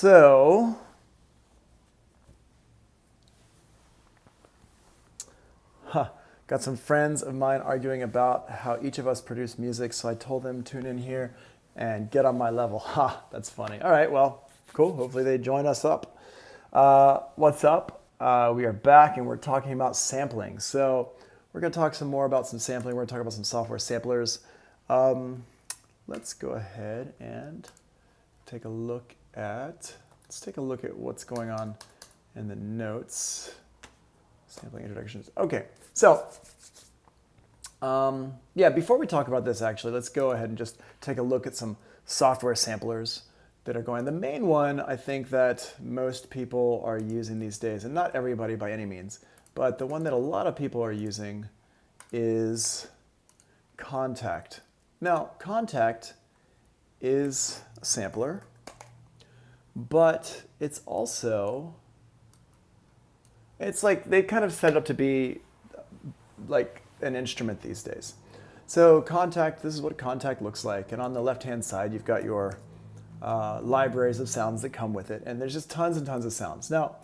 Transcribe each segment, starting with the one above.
So, got some friends of mine arguing about how each of us produce music, so I told them tune in here and get on my level. Ha, that's funny. All right, well, cool. Hopefully they join us up. What's up? We are back and we're talking about sampling. So we're going to talk some more about some sampling. We're going to talk about some software samplers. Let's go ahead and take a look at, what's going on in the notes. Sampling introductions. Okay, so before we talk about this, actually, let's go ahead and just take a look at some software samplers that are going. The main one, I think, that most people are using these days, and not everybody by any means, but the one that a lot of people are using is Kontakt. Now, Kontakt is a sampler, but it's also, it's like they kind of set it up to be like an instrument these days. So Kontakt, this is what Kontakt looks like. And on the left-hand side, you've got your libraries of sounds that come with it. And there's just tons and tons of sounds. Now,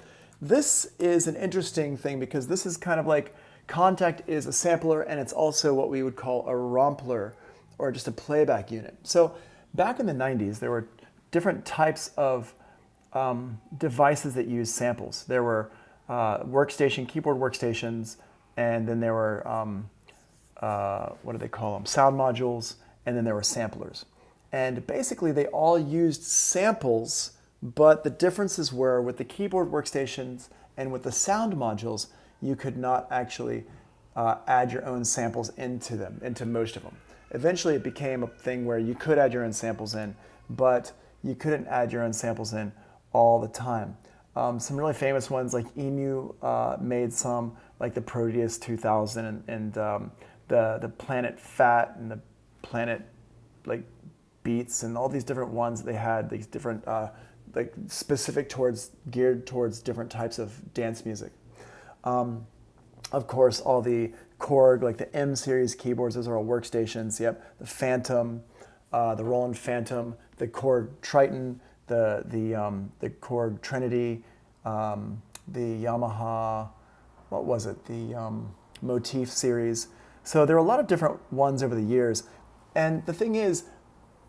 this is an interesting thing because this is kind of like Kontakt is a sampler and it's also what we would call a rompler or just a playback unit. So back in the 90s, there were different types of devices that used samples. There were keyboard workstations, and then there were, what do they call them? Sound modules, and then there were samplers. And basically they all used samples, but the differences were with the keyboard workstations and with the sound modules, you could not actually add your own samples into most of them. Eventually it became a thing where you could add your own samples in, but you couldn't add your own samples in all the time. Some really famous ones like EMU made some, like the Proteus 2000 and the Planet Fat and the Planet like Beats and all these different ones that they had, these different like geared towards different types of dance music. Of course, all the Korg, like the M series keyboards, those are all workstations. Yep, the Phantom, the Roland Phantom, the Korg Triton, the Korg Trinity, the Yamaha, what was it? The Motif series. So there are a lot of different ones over the years. And the thing is,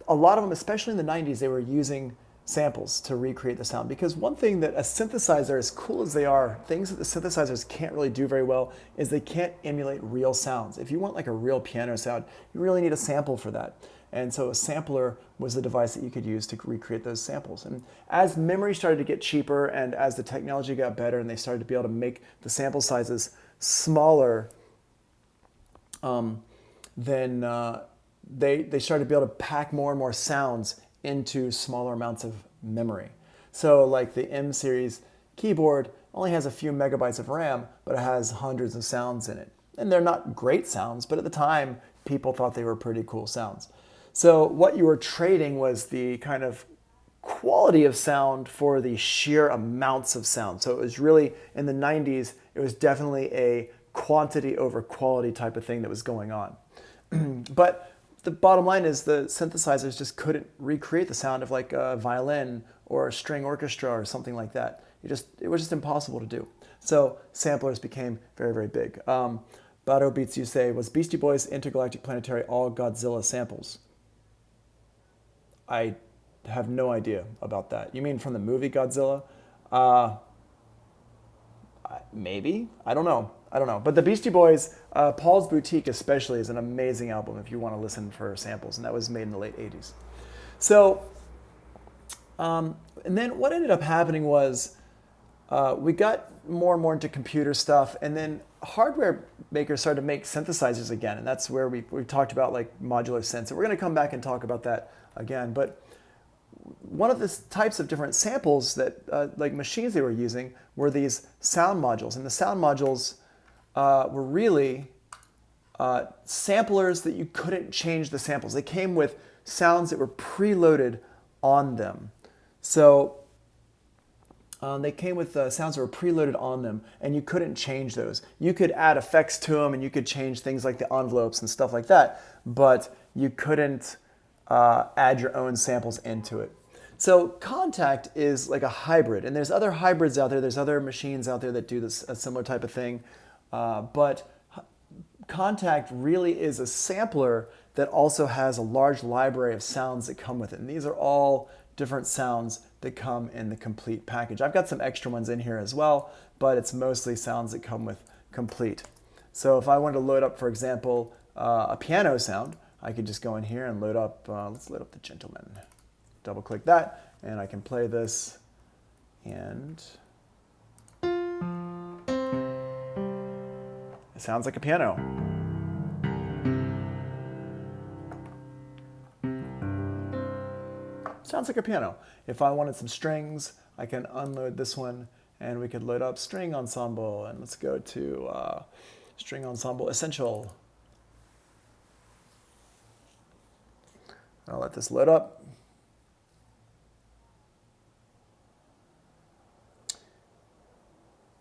a lot of them, especially in the 90s, they were using samples to recreate the sound. Because one thing that a synthesizer, as cool as they are, things that the synthesizers can't really do very well is they can't emulate real sounds. If you want like a real piano sound, you really need a sample for that. And so a sampler was the device that you could use to recreate those samples. And as memory started to get cheaper and as the technology got better and they started to be able to make the sample sizes smaller, then they started to be able to pack more and more sounds into smaller amounts of memory. So like the M series keyboard only has a few megabytes of RAM, but it has hundreds of sounds in it. And they're not great sounds, but at the time, people thought they were pretty cool sounds. So what you were trading was the kind of quality of sound for the sheer amounts of sound. So it was really, in the 90s, it was definitely a quantity over quality type of thing that was going on. But the bottom line is the synthesizers just couldn't recreate the sound of like a violin or a string orchestra or something like that. It was just impossible to do. So samplers became very, very big. Bado Beats You say, was Beastie Boys Intergalactic Planetary all Godzilla samples? I have no idea about that. You mean from the movie Godzilla? Maybe. I don't know. But the Beastie Boys, Paul's Boutique especially, is an amazing album if you want to listen for samples, and that was made in the late 80s. So, and then what ended up happening was we got more and more into computer stuff, and then hardware makers started to make synthesizers again, and that's where we talked about like modular synths. And we're going to come back and talk about that again, but one of the types of different samples that like machines they were using were these sound modules, and the sound modules were really samplers that you couldn't change the samples. They came with sounds that were preloaded on them. So they came with sounds that were preloaded on them, and you couldn't change those. You could add effects to them, and you could change things like the envelopes and stuff like that, but you couldn't add your own samples into it. So Kontakt is like a hybrid, and there's other hybrids out there. There's other machines out there that do this a similar type of thing, but Kontakt really is a sampler that also has a large library of sounds that come with it. And these are all different sounds that come in the complete package. I've got some extra ones in here as well, but it's mostly sounds that come with complete. So if I wanted to load up, for example, a piano sound, I could just go in here and load up, let's load up the Gentleman. Double click that, and I can play this, and it sounds like a piano. Sounds like a piano. If I wanted some strings, I can unload this one, and we could load up string ensemble, and let's go to string ensemble essential. I'll let this load up.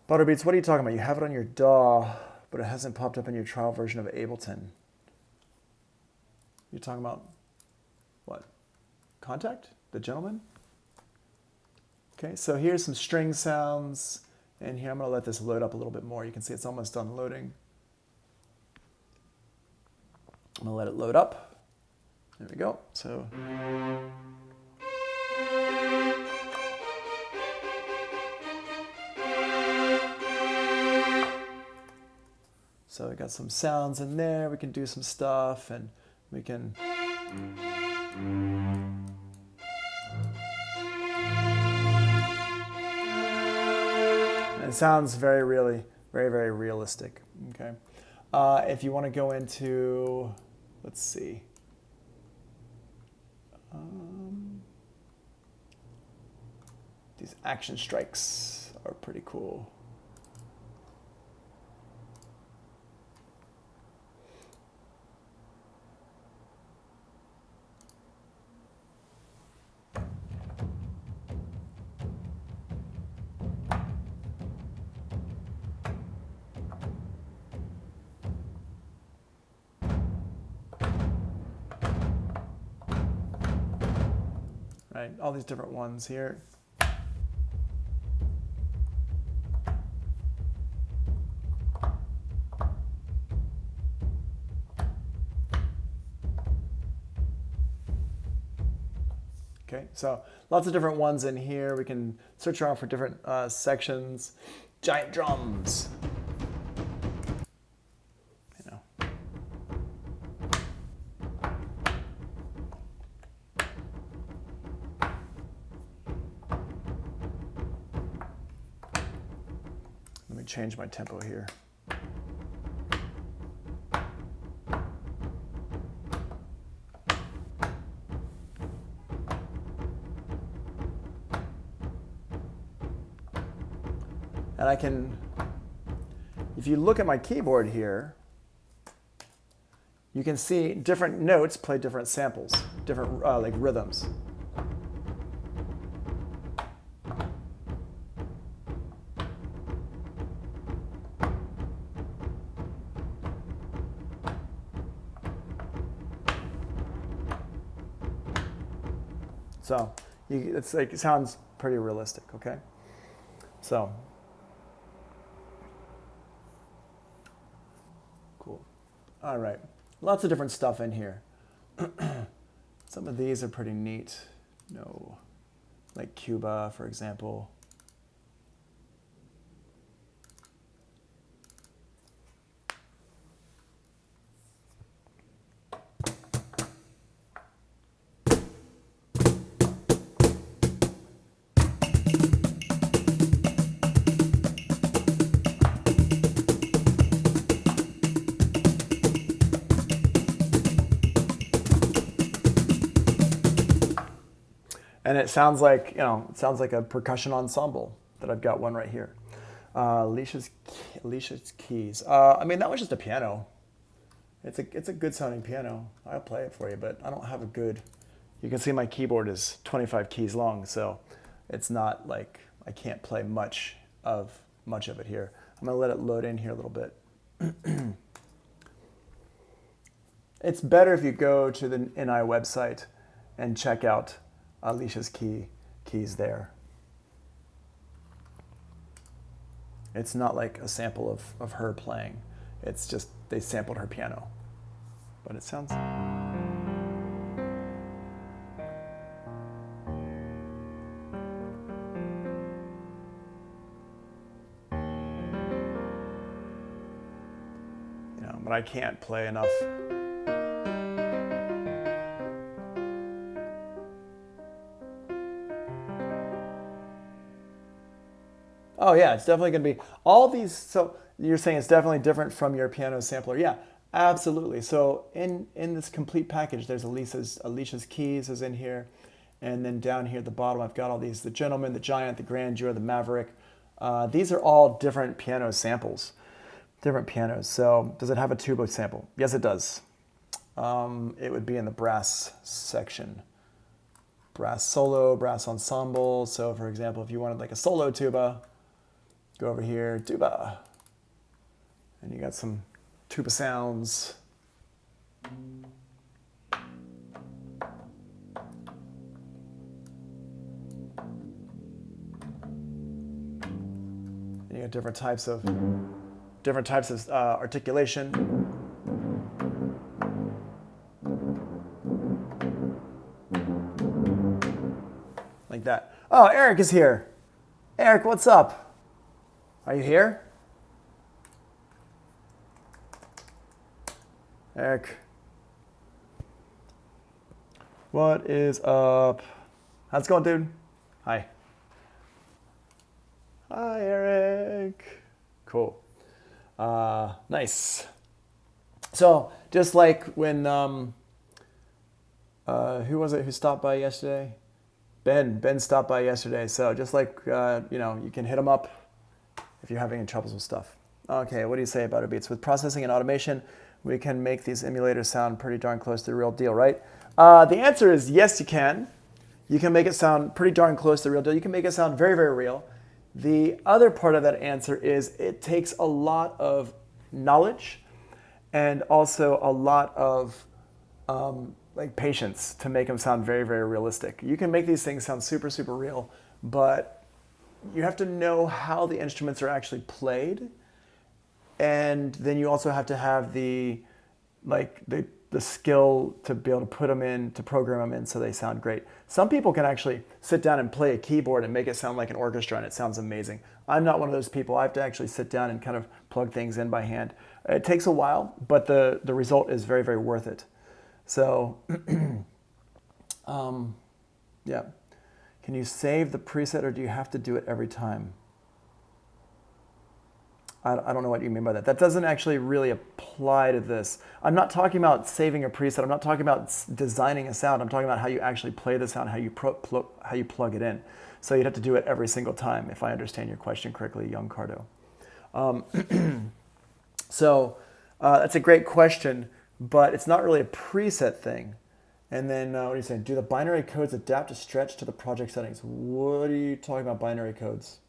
Butterbeats, what are you talking about? You have it on your DAW, but it hasn't popped up in your trial version of Ableton. You're talking about what? Kontakt? The Gentleman? Okay, so here's some string sounds, and here I'm going to let this load up a little bit more. You can see it's almost done loading. I'm going to let it load up. There we go. So we got some sounds in there. We can do some stuff, and we can it sounds very very realistic. Okay. If you want to go into, let's see. These action strikes are pretty cool. Right, all these different ones here. Okay, so lots of different ones in here. We can search around for different sections. Giant drums. You know. Let me change my tempo here. And I can, if you look at my keyboard here, you can see different notes play different samples, different like rhythms. So it's like, it sounds pretty realistic, okay? So. Cool. All right. Lots of different stuff in here. Some of these are pretty neat. No, like Cuba, for example. And it sounds like, it sounds like a percussion ensemble that I've got one right here. Alicia's keys. I mean, that was just a piano. It's a good sounding piano. I'll play it for you, but I don't have a good, you can see my keyboard is 25 keys long, so it's not like I can't play much of it here. I'm gonna let it load in here a little bit. It's better if you go to the NI website and check out Alicia's keys there. It's not like a sample of her playing. It's just they sampled her piano. But it sounds... But I can't play enough. Oh yeah, it's definitely going to be all these. So you're saying it's definitely different from your piano sampler. Yeah, absolutely. So in this complete package, there's Alicia's keys is in here. And then down here at the bottom, I've got all these, the Gentleman, the Giant, the Grandeur, the Maverick. These are all different piano samples, different pianos. So does it have a tuba sample? Yes, it does. It would be in the brass section. Brass solo, brass ensemble. So for example, if you wanted like a solo tuba, go over here, tuba. And you got some tuba sounds. And you got different types of articulation. Like that. Oh, Eric is here. Eric, what's up? Are you here? Eric. What is up? How's it going, dude? Hi. Hi, Eric. Cool. Nice. So, just like when, who was it who stopped by yesterday? Ben stopped by yesterday. So just like, you can hit him up if you're having any troubles with stuff. Okay, what do you say about it, Beats? With processing and automation, we can make these emulators sound pretty darn close to the real deal, right? The answer is yes, you can. You can make it sound pretty darn close to the real deal. You can make it sound very, very real. The other part of that answer is it takes a lot of knowledge and also a lot of patience to make them sound very, very realistic. You can make these things sound super, super real, but you have to know how the instruments are actually played. And then you also have to have the skill to be able to put them in, to program them in so they sound great. Some people can actually sit down and play a keyboard and make it sound like an orchestra and it sounds amazing. I'm not one of those people. I have to actually sit down and kind of plug things in by hand. It takes a while, but the result is very, very worth it. So, yeah. Can you save the preset or do you have to do it every time? I don't know what you mean by that. That doesn't actually really apply to this. I'm not talking about saving a preset. I'm not talking about designing a sound. I'm talking about how you actually play the sound, how you plug it in. So you'd have to do it every single time, if I understand your question correctly, young Cardo. So that's a great question, but it's not really a preset thing. And then what are you saying? Do the binary codes adapt to stretch to the project settings? What are you talking about, binary codes?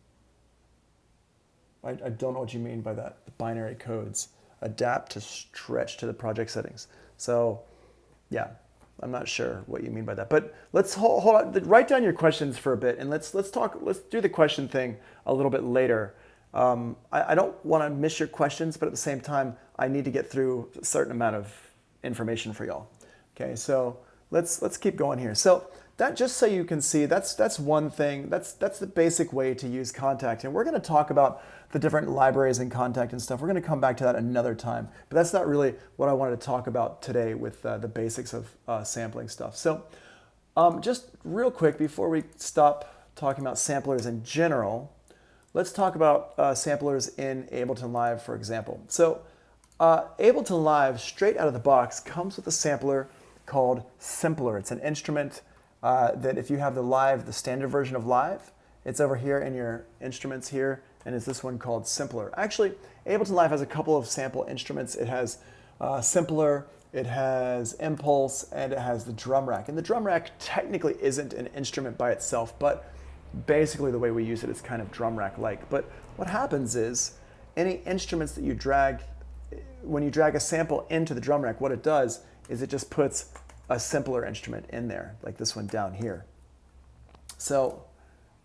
I don't know what you mean by that. The binary codes adapt to stretch to the project settings. So, yeah, I'm not sure what you mean by that. But let's hold on. Write down your questions for a bit, and let's do the question thing a little bit later. I don't want to miss your questions, but at the same time, I need to get through a certain amount of information for y'all. Okay, so let's keep going here. So that, just so you can see, that's one thing. That's the basic way to use Kontakt, and we're going to talk about the different libraries in Kontakt and stuff. We're going to come back to that another time, but that's not really what I wanted to talk about today with the basics of sampling stuff. So just real quick before we stop talking about samplers in general, let's talk about samplers in Ableton Live, for example. So Ableton Live, straight out of the box, comes with a sampler called Simpler. It's an instrument that if you have the standard version of Live, it's over here in your instruments here, and it's this one called Simpler. Actually, Ableton Live has a couple of sample instruments. It has Simpler, it has Impulse, and it has the drum rack. And the drum rack technically isn't an instrument by itself, but basically the way we use it is kind of drum rack-like. But what happens is, any instruments that you drag, when you drag a sample into the drum rack, what it does is it just puts a simpler instrument in there, like this one down here. So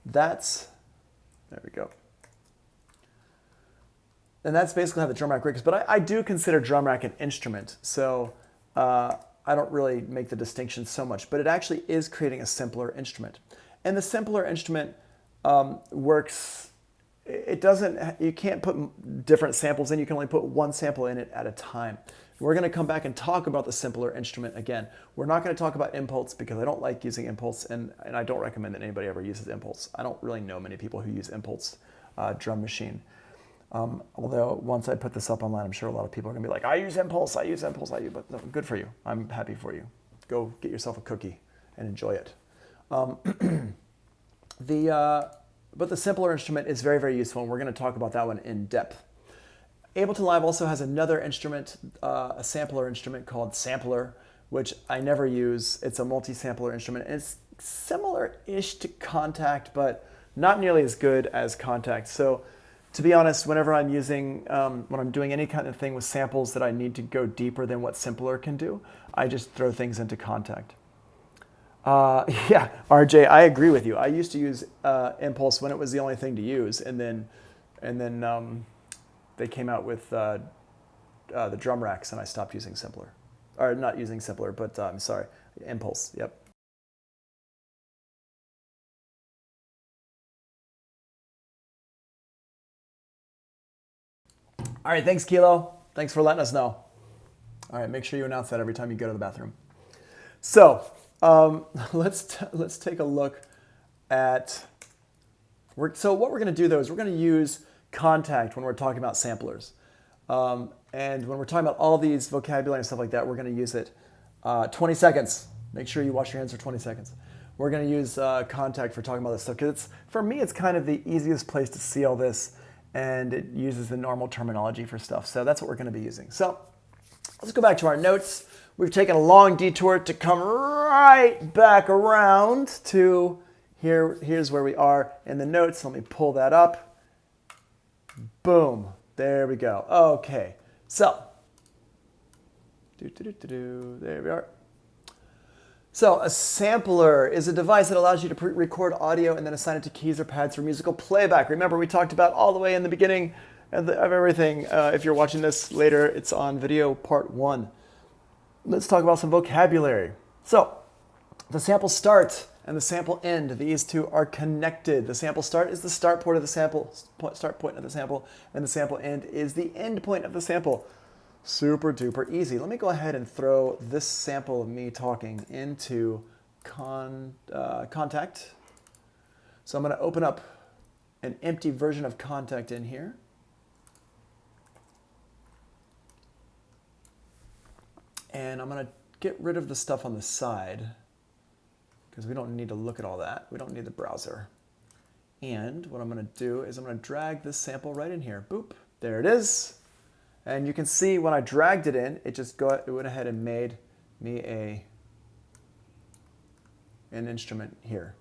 that's, there we go. And that's basically how the drum rack works. But I do consider drum rack an instrument. So I don't really make the distinction so much. But it actually is creating a simpler instrument. And the simpler instrument works, it doesn't, you can't put different samples in. You can only put one sample in it at a time. We're going to come back and talk about the simpler instrument again. We're not going to talk about impulse because I don't like using impulse, and I don't recommend that anybody ever uses impulse. I don't really know many people who use impulse drum machine. Although once I put this up online, I'm sure a lot of people are going to be like, I use impulse, but no, good for you. I'm happy for you. Go get yourself a cookie and enjoy it. But the simpler instrument is very, very useful, and we're going to talk about that one in depth. Ableton Live also has another instrument, a sampler instrument called Sampler, which I never use. It's a multi-sampler instrument. And it's similar-ish to Kontakt, but not nearly as good as Kontakt. So to be honest, whenever I'm using, when I'm doing any kind of thing with samples that I need to go deeper than what Simpler can do, I just throw things into Kontakt. Yeah, RJ, I agree with you. I used to use Impulse when it was the only thing to use, and then they came out with the drum racks, and I stopped using Simpler. Or not using Simpler, but I'm sorry, Impulse, yep. All right, thanks, Kilo. Thanks for letting us know. All right, make sure you announce that every time you go to the bathroom. So let's take a look at, so what we're going to do, though, is we're going to use Kontakt when we're talking about samplers. And when we're talking about all these vocabulary and stuff like that, we're going to use it 20 seconds. Make sure you wash your hands for 20 seconds. We're going to use Kontakt for talking about this stuff, because for me, it's kind of the easiest place to see all this, and it uses the normal terminology for stuff. So that's what we're going to be using. So let's go back to our notes. We've taken a long detour to come right back around to here. Here's where we are in the notes. Let me pull that up. Boom. There we go. Okay. So, there we are. So a sampler is a device that allows you to record audio and then assign it to keys or pads for musical playback. Remember, we talked about all the way in the beginning of everything. If you're watching this later, it's on video part 1. Let's talk about some vocabulary. So the sample start and the sample end, these two are connected. The sample start is the start point of the sample, and the sample end is the end point of the sample. Super duper easy. Let me go ahead and throw this sample of me talking into Kontakt. So I'm going to open up an empty version of Kontakt in here. And I'm going to get rid of the stuff on the side, because we don't need to look at all that. We don't need the browser. And what I'm going to do is I'm going to drag this sample right in here. Boop. There it is. And you can see when I dragged it in, it went ahead and made me an instrument here.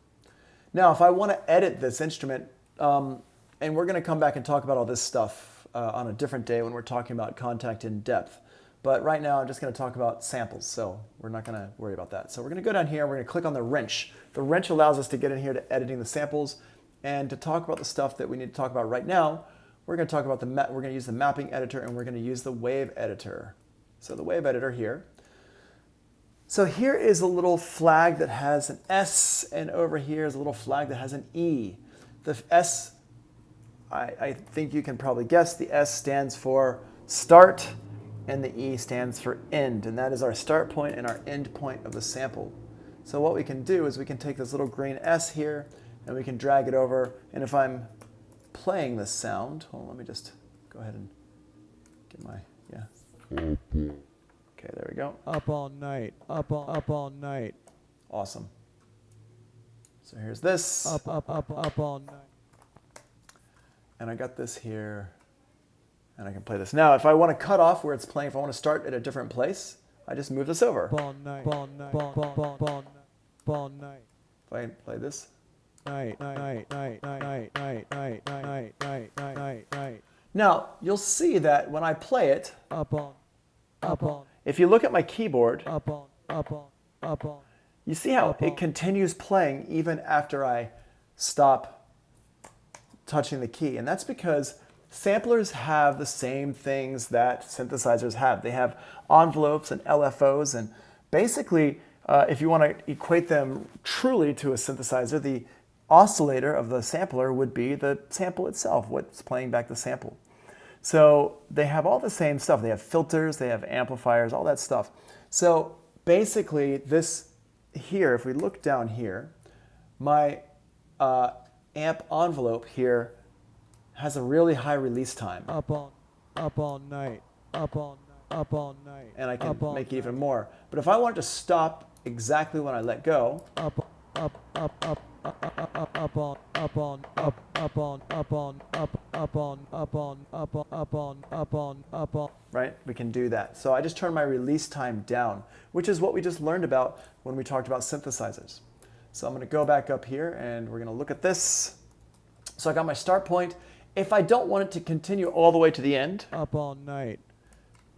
Now, if I want to edit this instrument, and we're going to come back and talk about all this stuff on a different day when we're talking about Kontakt in depth. But right now, I'm just going to talk about samples, so we're not going to worry about that. So we're going to go down here, and we're going to click on the wrench. The wrench allows us to get in here to editing the samples, and to talk about the stuff that we need to talk about right now. We're going to talk about we're going to use the mapping editor, and we're going to use the wave editor. So the wave editor here. So here is a little flag that has an S, and over here is a little flag that has an E. The S, I think you can probably guess, the S stands for start, and the E stands for end, and that is our start point and our end point of the sample. So what we can do is we can take this little green S here, and we can drag it over, and if I'm playing this sound, hold on, let me just go ahead and get my, yeah. Okay, there we go. Up all night, up all night. Awesome. So here's this. Up all night. And I got this here, and I can play this. Now, if I want to cut off where it's playing, if I want to start at a different place, I just move this over. Ball night, ball night, ball night. If I play this. Night. Now, you'll see that when I play it, up on. if you look at my keyboard, You see how it continues playing even after I stop touching the key. And that's because samplers have the same things that synthesizers have. They have envelopes and LFOs, and basically, if you want to equate them truly to a synthesizer, the oscillator of the sampler would be the sample itself, what's playing back the sample. So they have all the same stuff. They have filters, they have amplifiers, all that stuff. So basically this here, if we look down here, my amp envelope here has a really high release time. Up all night, And I can make it even more. But if I want to stop exactly when I let go, right, we can do that. So I just turn my release time down, which is what we just learned about when we talked about synthesizers. So I'm going to go back up here and we're going to look at this. So I got my start point. If I don't want it to continue all the way to the end, up all night,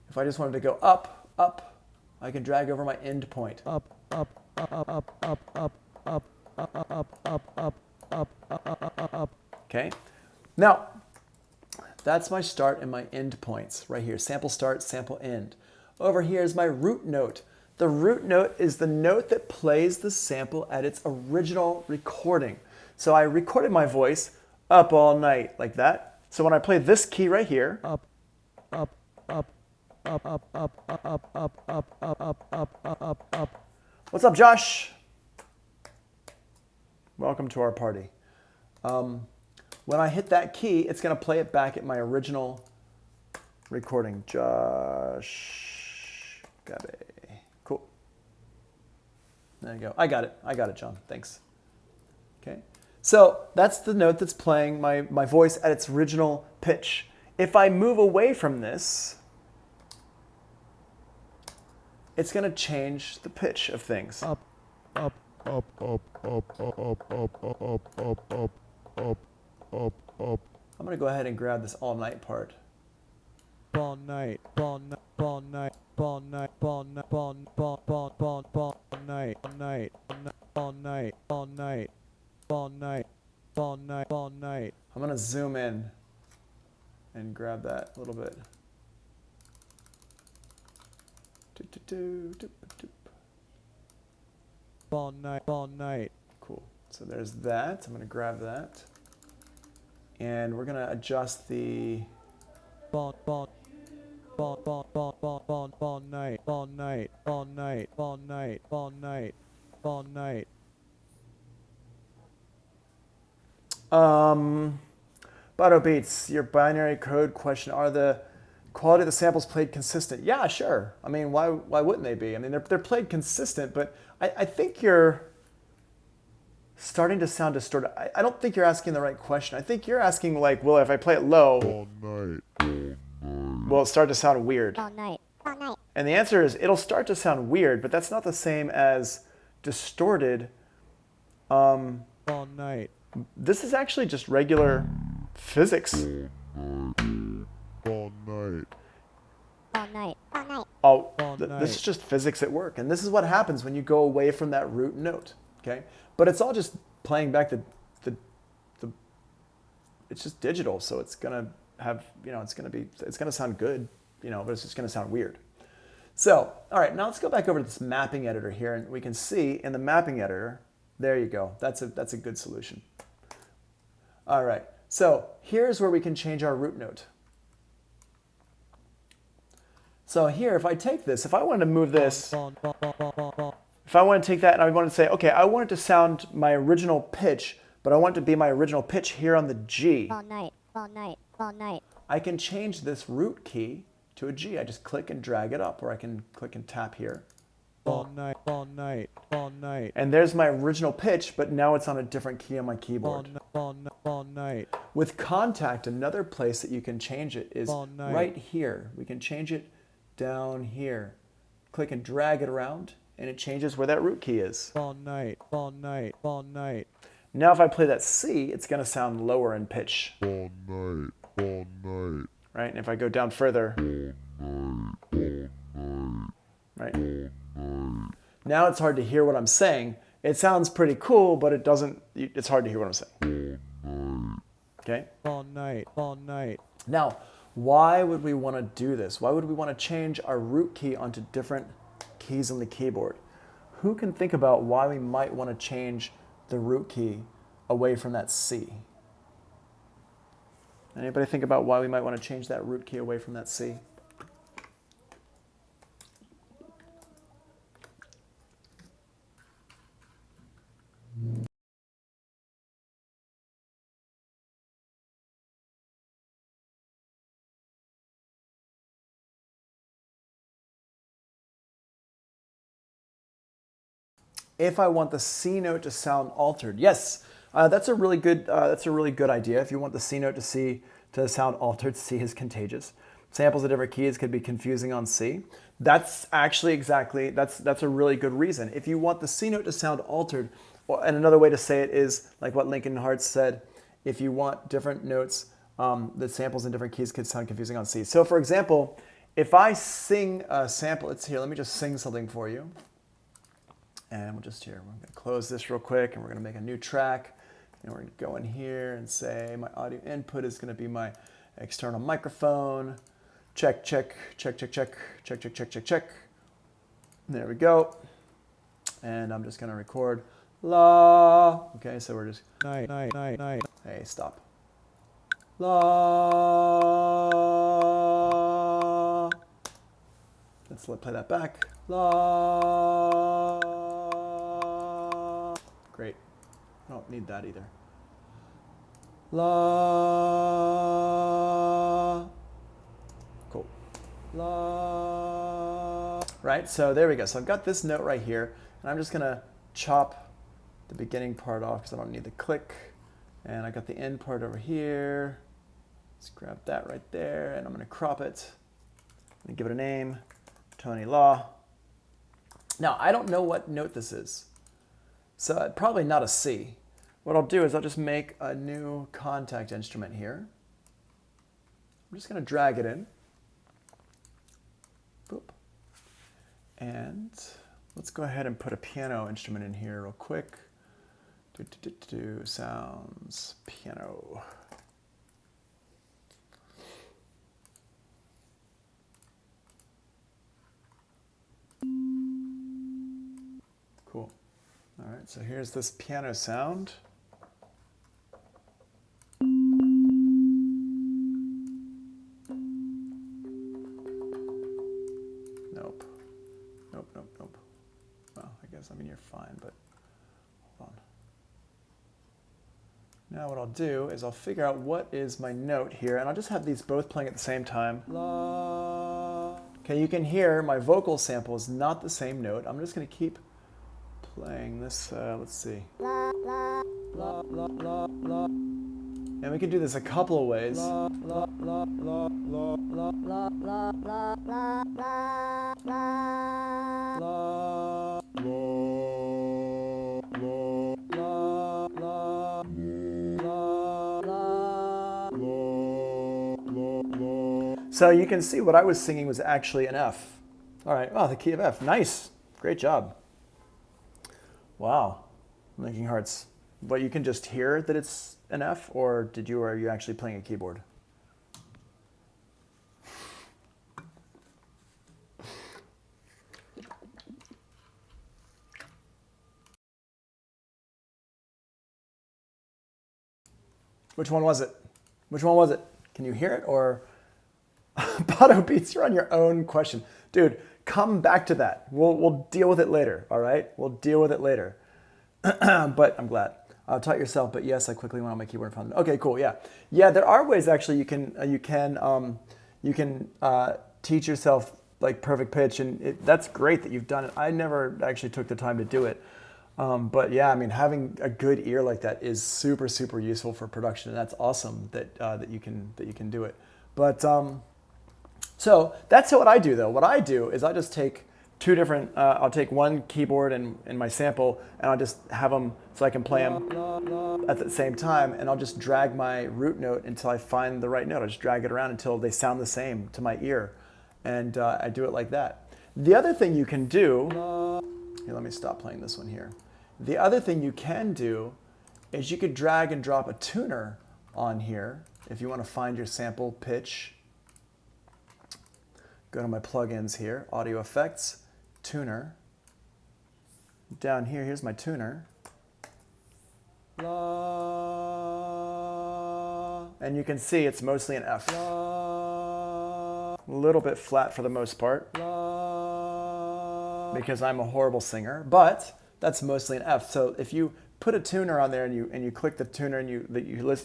if I just wanted to go up, up, I can drag over my end point. Okay. Now, that's my start and my end points right here. Sample start, sample end. Over here is my root note. The root note is the note that plays the sample at its original recording. So I recorded my voice up all night like that. So when I play this key right here, what's up, Josh? Welcome to our party. When I hit that key, it's going to play it back at my original recording. Josh Gabe. Cool. There you go. I got it, John. Thanks. Okay. So that's the note that's playing my voice at its original pitch. If I move away from this, it's going to change the pitch of things. I'm going to go ahead and grab this all night part. all night, all night, all night, all night, all night, all night, all night, all night, all night, all night, all night. I'm going to zoom in and grab that a little bit. All night, all night. Cool. So there's that. I'm going to grab that. And we're going to adjust the... all night, all night, all night, all night, all night, all night. Bado Beats, your binary code question, are the quality of the samples played consistent? Yeah, sure. I mean, why wouldn't they be? I mean, they're played consistent, but I think you're starting to sound distorted. I don't think you're asking the right question. I think you're asking, like, well, if I play it low, all night, will it start to sound weird? All night, all night. And the answer is it'll start to sound weird, but that's not the same as distorted. All night. This is actually just regular physics. all night, All night, all night. Oh, All this night. is just physics at work. And this is what happens when you go away from that root note, okay? But it's all just playing back the it's just digital, so it's gonna have, it's gonna sound good, but it's just gonna sound weird. So, all right, now let's go back over to this mapping editor here, and we can see in the mapping editor, there you go. That's a good solution. All right, so here's where we can change our root note. So here, if I take this, if I wanted to move this, if I want to take that and I want to say, okay, I want it to sound my original pitch, but I want it to be my original pitch here on the G, All night, all night, all night. I can change this root key to a G. I just click and drag it up, or I can click and tap here. All night, all night, all night. And there's my original pitch, but now it's on a different key on my keyboard. All night. With Kontakt, another place that you can change it is All night. right here. We can change it down here. Click and drag it around, and it changes where that root key is. All night, all night, all night. Now if I play that C, it's going to sound lower in pitch, all night, all night, right? And if I go down further, all night, right? Now it's hard to hear what I'm saying. It sounds pretty cool, but it's hard to hear what I'm saying. Okay? all night, all night. Now, why would we want to do this? Why would we want to change our root key onto different keys on the keyboard? Who can think about why we might want to change the root key away from that C? Anybody think about why we might want to change that root key away from that C? If I want the C note to sound altered, yes, that's a really good idea. If you want the C note to sound altered, C is contagious. Samples of different keys could be confusing on C. That's actually that's a really good reason. If you want the C note to sound altered, and another way to say it is like what Lincoln Hartz said, if you want different notes, the samples in different keys could sound confusing on C. So for example, if I sing a sample, it's here, let me just sing something for you. And we're going to close this real quick and we're going to make a new track. And we're going to go in here and say my audio input is going to be my external microphone. Check, check, check, check, check, check, check, check, check, check. There we go. And I'm just going to record la. Okay, so we're just. Night, night, night, night. Hey, stop. La. Let's play that back. La. Great. I don't need that either. La. Cool. La. Right, so there we go. So I've got this note right here, and I'm just going to chop the beginning part off because I don't need the click. And I got the end part over here. Let's grab that right there, and I'm going to crop it. I'm going to give it a name, Tony Law. Now, I don't know what note this is, so probably not a C. What I'll do is I'll just make a new Kontakt instrument here. I'm just going to drag it in. Boop. And let's go ahead and put a piano instrument in here real quick. Sounds piano. Cool. All right, so here's this piano sound. Nope. Nope, nope, nope. Well, I guess, you're fine, but hold on. Now what I'll do is I'll figure out what is my note here, and I'll just have these both playing at the same time. La. Okay, you can hear my vocal sample is not the same note. I'm just going to keep playing this. Let's see. La, la, la, la, la, la. And we can do this a couple of ways. La, la, la, la, la, la, la, la, la, la, la, la, la, so you can see what I was singing was actually an F. All right, oh, the key of F, nice, great job. Wow, Linking Hearts. But you can just hear that it's an F, or are you actually playing a keyboard? Which one was it? Which one was it? Can you hear it, or? Pato Beats, you're on your own question. Dude, come back to that. We'll deal with it later, all right? We'll deal with it later. But I'm glad. Taught yourself, but yes, I quickly went on my keyboard and found it. Okay, cool, yeah. Yeah, there are ways actually you can teach yourself like perfect pitch, and that's great that you've done it. I never actually took the time to do it. But yeah, having a good ear like that is super, super useful for production, and that's awesome that you can do it. But so that's what I do though. What I do is I just take two different, I'll take one keyboard and my sample, and I'll just have them so I can play them at the same time, and I'll just drag my root note until I find the right note. I just drag it around until they sound the same to my ear, and I do it like that. The other thing you can do Here, let me stop playing this one here. The other thing you can do is you could drag and drop a tuner on here if you want to find your sample pitch. Go to my plugins here, audio effects, tuner. Down here, here's my tuner. La, and you can see it's mostly an F. La, a little bit flat for the most part. La, because I'm a horrible singer, but that's mostly an F. So if you put a tuner on there and you click the tuner and you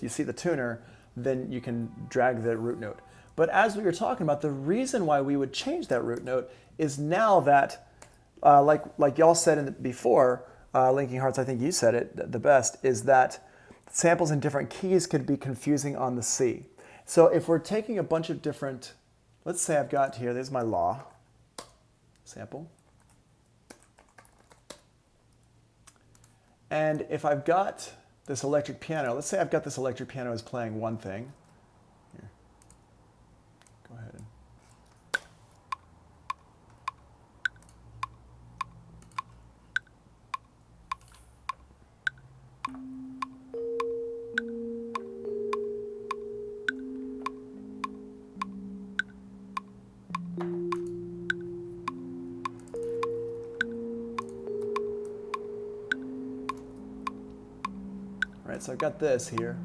see the tuner, then you can drag the root note. But as we were talking about, the reason why we would change that root note is now that, like y'all said before, Linking Hearts, I think you said it the best, is that samples in different keys could be confusing on the C. So if we're taking a bunch of different, let's say I've got here, there's my La sample. And if I've got this electric piano, let's say I've got this electric piano is playing one thing. Here, go ahead and right, so I've got this here.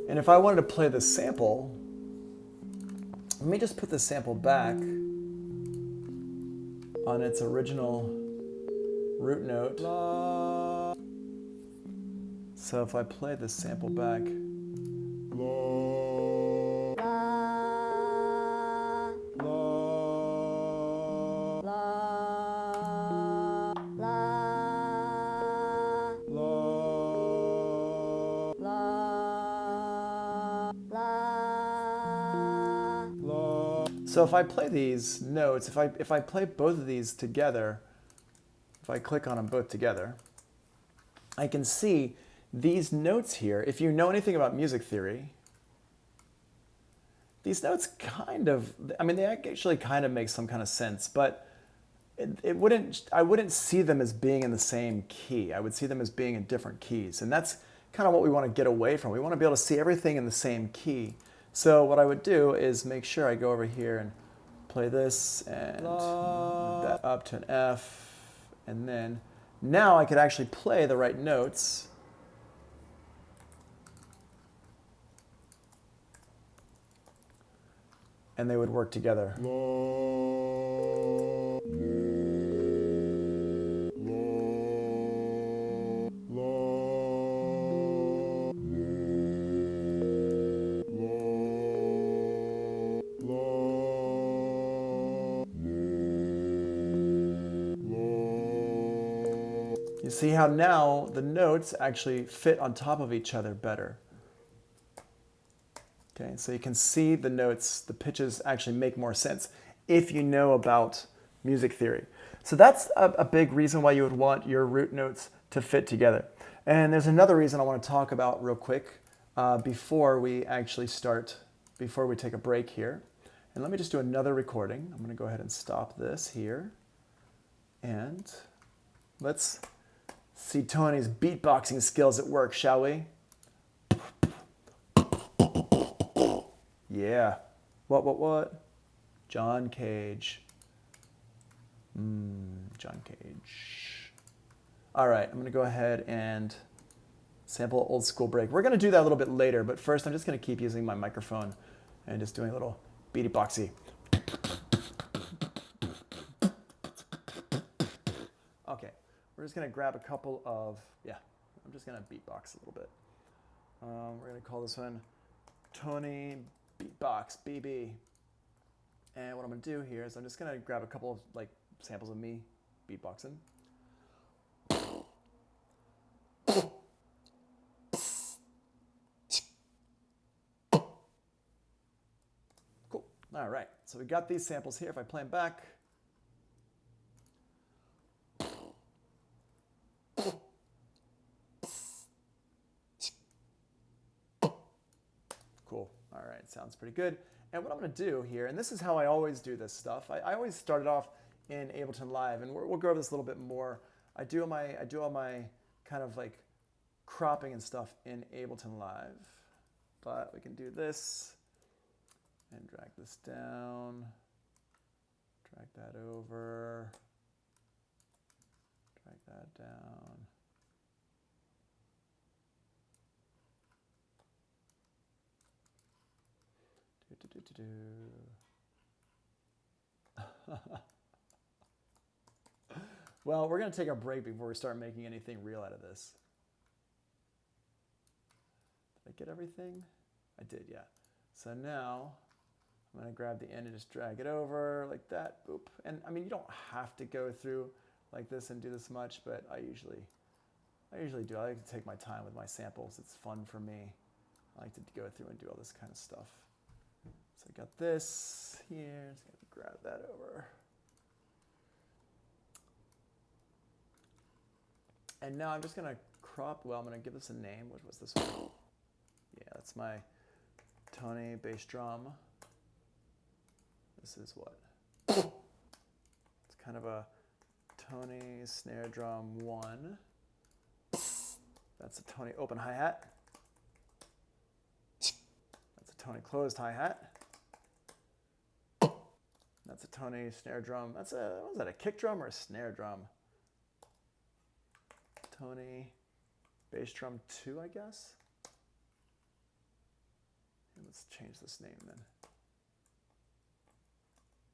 And if I wanted to play the sample, let me just put the sample back on its original root note. So if I play the sample back, so if I play these notes, if I play both of these together, if I click on them both together, I can see these notes here. If you know anything about music theory, these notes kind of, I mean, they actually kind of make some kind of sense, but I wouldn't see them as being in the same key. I would see them as being in different keys. And that's kind of what we want to get away from. We want to be able to see everything in the same key. So what I would do is make sure I go over here and play this and move that up to an F. And then now I could actually play the right notes. And they would work together. You see how now the notes actually fit on top of each other better. Okay, so you can see the notes, the pitches actually make more sense if you know about music theory. So that's a big reason why you would want your root notes to fit together. And there's another reason I want to talk about real quick before we actually start, before we take a break here. And let me just do another recording. I'm going to go ahead and stop this here. And let's see Tony's beatboxing skills at work, shall we? Yeah. What? John Cage. John Cage. All right, I'm going to go ahead and sample Old School Break. We're going to do that a little bit later, but first I'm just going to keep using my microphone and just doing a little beatboxy. Okay, we're just going to grab a couple of, I'm just going to beatbox a little bit. We're going to call this one Tony Beatbox, BB. And what I'm going to do here is I'm just going to grab a couple of samples of me beatboxing. Cool. All right. So we got these samples here. If I play them back. Cool. All right. right, sounds pretty good. And what I'm going to do here, and this is how I always do this stuff. I always start it off in Ableton Live, and we'll go over this a little bit more. I do all my kind of like cropping and stuff in Ableton Live, but we can do this and drag this down, drag that over, drag that down. Well, we're going to take our break before we start making anything real out of this. Did I get everything? I did, yeah. So now I'm going to grab the end and just drag it over like that. Boop. And I mean, you don't have to go through like this and do this much, but I usually do. I like to take my time with my samples. It's fun for me. I like to go through and do all this kind of stuff. So I got this here. Just going to grab that over. And now I'm just going to crop, well, I'm going to give this a name. What was this one? Yeah, that's my Tony bass drum. This is what? It's kind of a Tony snare drum 1. That's a Tony open hi-hat. That's a Tony closed hi-hat. That's a Tony snare drum. That's a, what was that, a kick drum or a snare drum? Tony bass drum 2, I guess. And let's change this name then.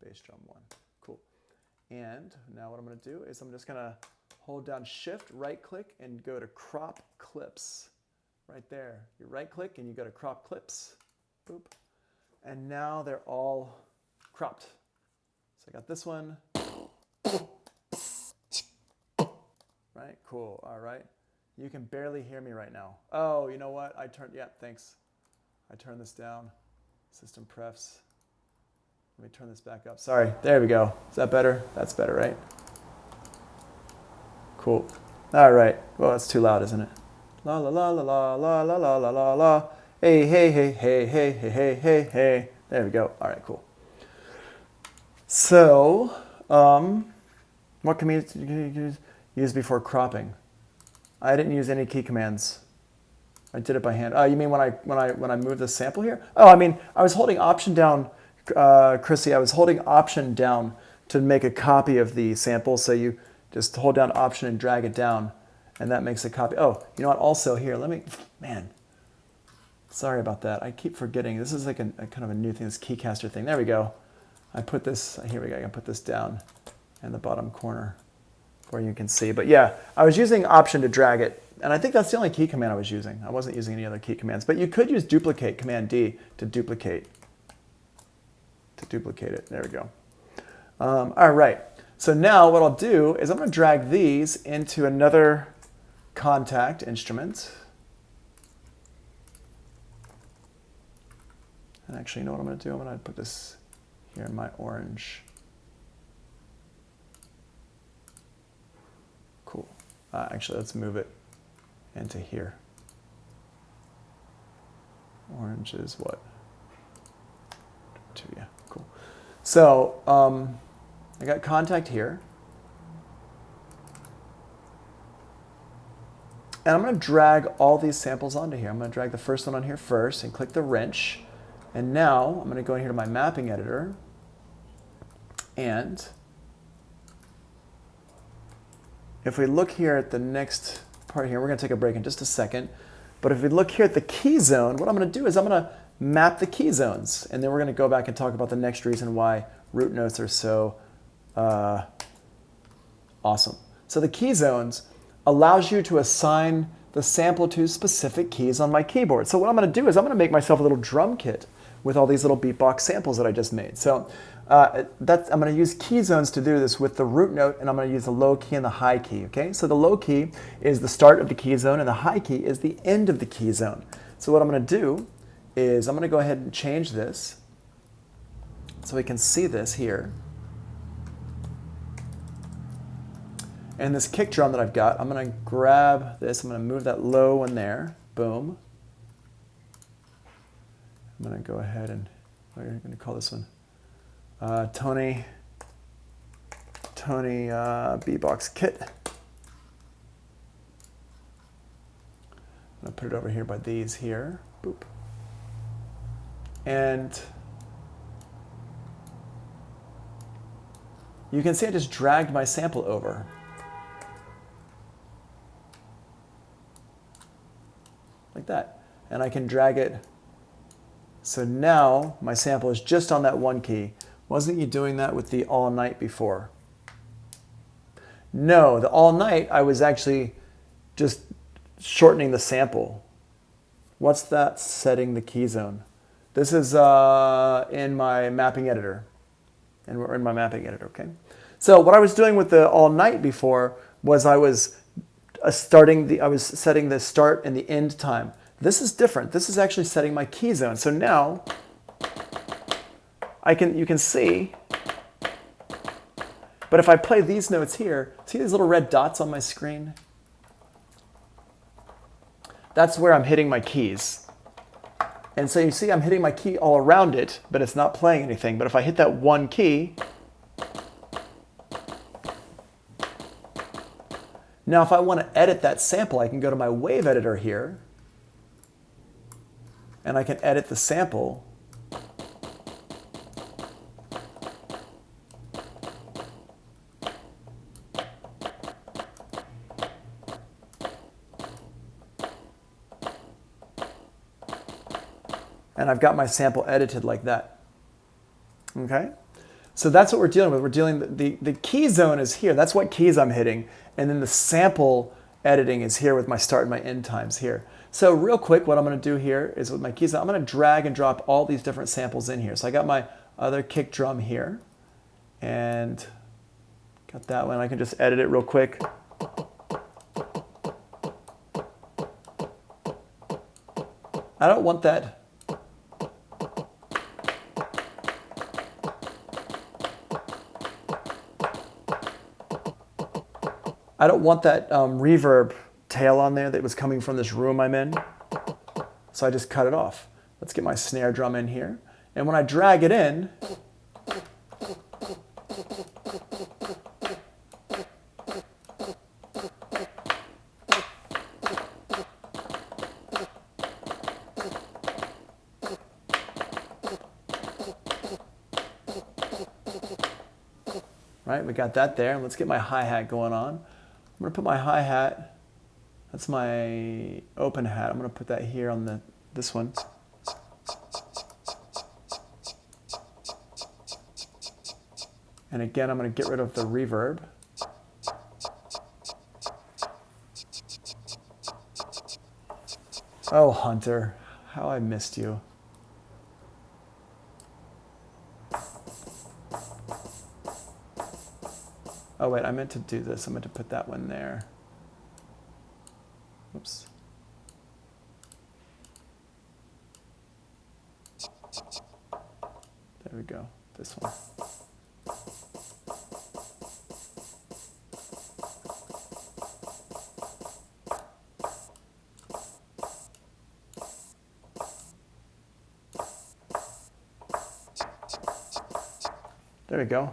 Bass drum 1. Cool. And now what I'm going to do is I'm just going to hold down Shift, right click, and go to crop clips. Right there. You right click and you go to crop clips. Boop. And now they're all cropped. So I got this one. Right, cool, all right. You can barely hear me right now. Oh, you know what? Yeah, thanks. I turned this down. System prefs. Let me turn this back up. Sorry, there we go. Is that better? That's better, right? Cool. All right. Well, that's too loud, isn't it? La la la la la la la la la la la. Hey, hey, hey, hey, hey, hey, hey, hey, hey. There we go. All right, cool. So, what commands did you use before cropping? I didn't use any key commands. I did it by hand. Oh, you mean when I moved the sample here? Oh, I mean I was holding Option down, Chrissy. I was holding Option down to make a copy of the sample. So you just hold down Option and drag it down, and that makes a copy. Oh, you know what? Also here, man. Sorry about that. I keep forgetting. This is like a kind of a new thing. This Keycaster thing. There we go. I put this. Here we go. I can put this down in the bottom corner, where you can see. But yeah, I was using Option to drag it. And I think that's the only key command I was using. I wasn't using any other key commands. But you could use duplicate, Command D, to duplicate it. There we go. All right. So now what I'll do is I'm going to drag these into another Kontakt instrument. And actually, you know what I'm going to do? I'm going to put this here in my orange. Cool. Actually, let's move it into here. Orange is what? 2, yeah, cool. So I got Kontakt here. And I'm going to drag all these samples onto here. I'm going to drag the first one on here first and click the wrench. And now I'm going to go in here to my mapping editor. And if we look here at the next part here, we're going to take a break in just a second. But if we look here at the key zone, what I'm going to do is I'm going to map the key zones. And then we're going to go back and talk about the next reason why root notes are so awesome. So the key zones allows you to assign the sample to specific keys on my keyboard. So what I'm going to do is I'm going to make myself a little drum kit with all these little beatbox samples that I just made. So I'm going to use key zones to do this with the root note, and I'm going to use the low key and the high key. Okay, so the low key is the start of the key zone, and the high key is the end of the key zone. So what I'm going to do is I'm going to go ahead and change this so we can see this here. And this kick drum that I've got, I'm going to grab this. I'm going to move that low one there. Boom. I'm going to go ahead and, what are you going to call this one? Tony beatbox kit. I'm going to put it over here by these here. Boop. And you can see I just dragged my sample over. Like that. And I can drag it. So now my sample is just on that one key. Wasn't you doing that with the all night before? No, the all night I was actually just shortening the sample. What's that setting the key zone? This is in my mapping editor. And we're in my mapping editor, okay? So what I was doing with the all night before was I was setting the start and the end time. This is different. This is actually setting my key zone. So now you can see, but if I play these notes here, see these little red dots on my screen? That's where I'm hitting my keys. And so you see I'm hitting my key all around it, but it's not playing anything. But if I hit that one key, now if I want to edit that sample, I can go to my wave editor here, and I can edit the sample. And I've got my sample edited like that. Okay? So that's what we're dealing with. We're dealing, the key zone is here. That's what keys I'm hitting. And then the sample editing is here with my start and my end times here. So real quick, what I'm going to do here is with my keys, I'm going to drag and drop all these different samples in here. So I got my other kick drum here. And got that one. I can just edit it real quick. I don't want that. I don't want that reverb tail on there that was coming from this room I'm in. So I just cut it off. Let's get my snare drum in here. And when I drag it in, right, we got that there. Let's get my hi-hat going on. I'm going to put my hi-hat, that's my open hat, I'm going to put that here on this one. And again, I'm going to get rid of the reverb. Oh, Hunter, how I missed you. Oh wait, I meant to do this. I meant to put that one there. Oops. There we go, this one. There we go.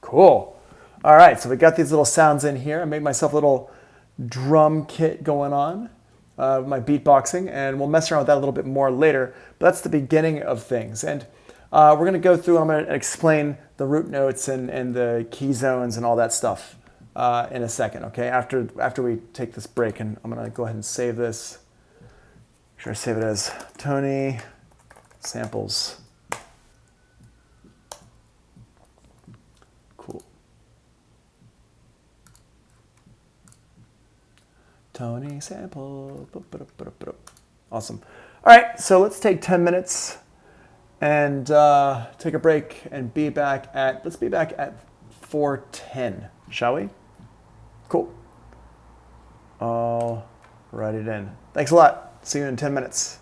Cool. All right, so we got these little sounds in here. I made myself a little drum kit going on, my beatboxing, and we'll mess around with that a little bit more later. But that's the beginning of things. And we're going to go through and I'm going to explain the root notes and the key zones and all that stuff in a second, okay? After we take this break, and I'm going to go ahead and save this. Make sure I save it as Tony Samples. Cool. Tony Sample. Awesome. All right, so let's take 10 minutes and take a break and let's be back at 4:10, shall we? Cool. I'll write it in. Thanks a lot. See you in 10 minutes.